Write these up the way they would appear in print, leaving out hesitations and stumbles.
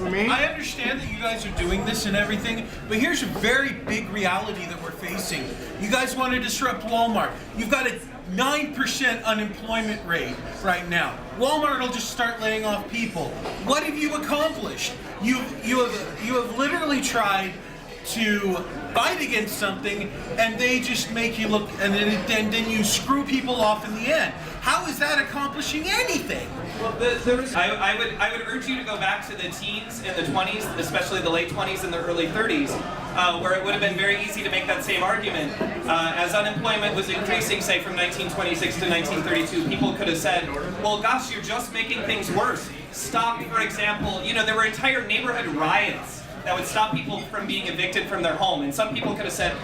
for me. I understand that you guys are doing this and everything, but here's a very big reality that we're facing. You guys want to disrupt Walmart. You've got a 9% unemployment rate right now. Walmart will just start laying off people. What have you accomplished? You have literally tried to fight against something, and they just make you look, and then you screw people off in the end. How is that accomplishing anything? Well, I would urge you to go back to the teens and the 20s, especially the late 20s and the early 30s, where it would have been very easy to make that same argument. As unemployment was increasing, say from 1926 to 1932, people could have said, well, gosh, you're just making things worse. Stop, for example, there were entire neighborhood riots that would stop people from being evicted from their home. And some people could have said,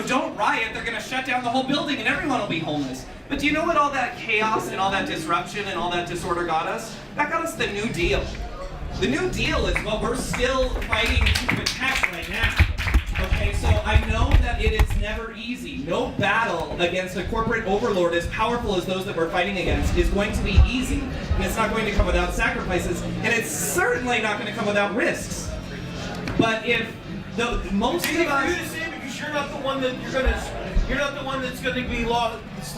don't riot, they're going to shut down the whole building and everyone will be homeless. But do you know what all that chaos and all that disruption and all that disorder got us? That got us the New Deal. The New Deal is what we're still fighting to protect right now. Okay, so I know that it is never easy. No battle against a corporate overlord as powerful as those that we're fighting against is going to be easy. And it's not going to come without sacrifices. And it's certainly not going to come without risks. But if most of us, for you to say, because you're not the one that you're not the one that's going to be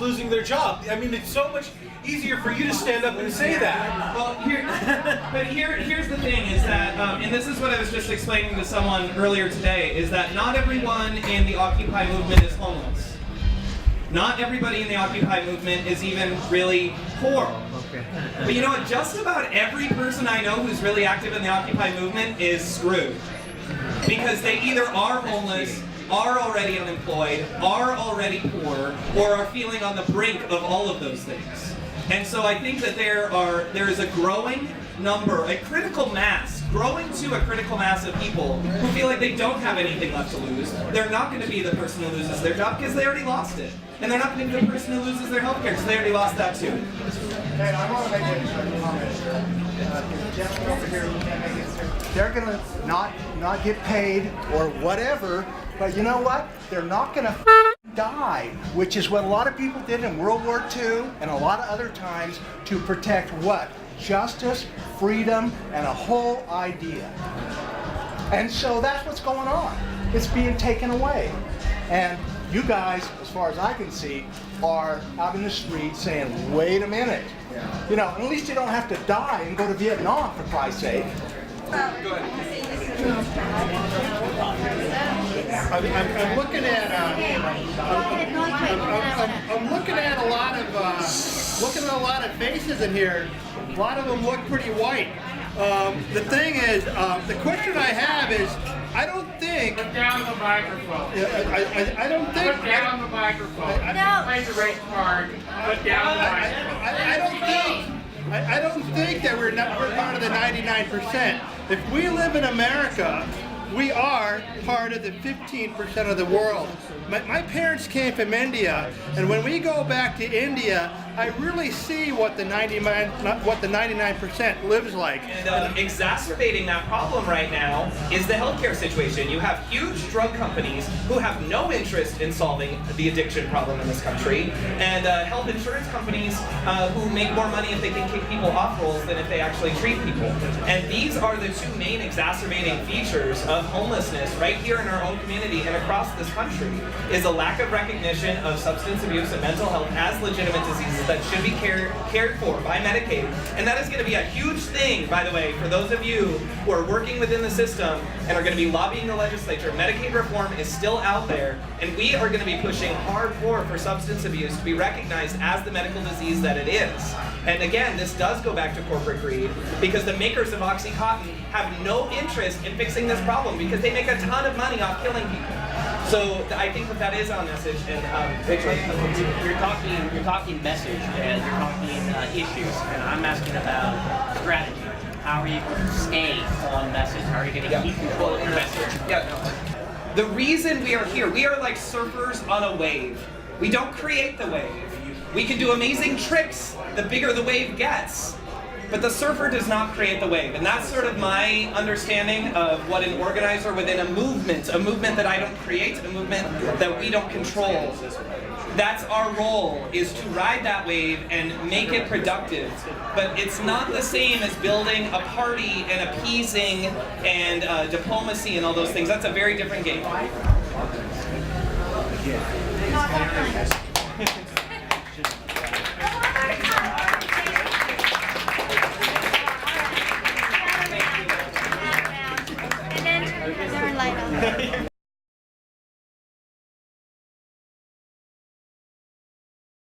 losing their job. I mean, it's so much easier for you to stand up and say that. Well, here's the thing: is that, and this is what I was just explaining to someone earlier today, is that not everyone in the Occupy movement is homeless. Not everybody in the Occupy movement is even really poor. But you know what? Just about every person I know who's really active in the Occupy movement is screwed. Because they either are homeless, are already unemployed, are already poor, or are feeling on the brink of all of those things. And so I think that there is a growing number, a critical mass, growing to a critical mass of people who feel like they don't have anything left to lose. They're not going to be the person who loses their job because they already lost it. And they're not going to be the person who loses their health care because they already lost that too. Hey, I want to make a comment. The gentleman over here who can't make it. They're going to not get paid or whatever, but you know what? They're not going to die, which is what a lot of people did in World War II and a lot of other times to protect what? Justice, freedom, and a whole idea. And so that's what's going on. It's being taken away. And you guys, as far as I can see, are out in the street saying, wait a minute. At least you don't have to die and go to Vietnam, for Christ's sake. Go ahead. I'm looking at a lot of faces in here. A lot of them look pretty white. The thing is, the question I have is, I don't think. Put down the microphone. I don't think. Put down the microphone. No. Play the race card. Put down the microphone. I don't think that we're part of the 99%. If we live in America, we are part of the 15% of the world. My parents came from India, and when we go back to India, I really see what the 99% lives like. And exacerbating that problem right now is the healthcare situation. You have huge drug companies who have no interest in solving the addiction problem in this country, and health insurance companies who make more money if they can kick people off rolls than if they actually treat people. And these are the two main exacerbating features of homelessness right here in our own community and across this country, is a lack of recognition of substance abuse and mental health as legitimate diseases that should be cared for by Medicaid. And that is going to be a huge thing, by the way, for those of you who are working within the system and are going to be lobbying the legislature. Medicaid reform is still out there, and we are going to be pushing hardcore for substance abuse to be recognized as the medical disease that it is. And again, this does go back to corporate greed, because the makers of OxyContin have no interest in fixing this problem because they make a ton of money off killing people. So I think that is our message. And you're talking message and you're talking issues, and I'm asking about strategy. How are you going to stay on message? How are you going to keep control of your message? The reason we are here, we are like surfers on a wave. We don't create the wave. We can do amazing tricks the bigger the wave gets. but the surfer does not create the wave. And that's sort of my understanding of what an organizer within a movement that I don't create, a movement that we don't control. That's our role, is to ride that wave and make it productive. But it's not the same as building a party and appeasing and diplomacy and all those things. That's a very different game. And then turn light on.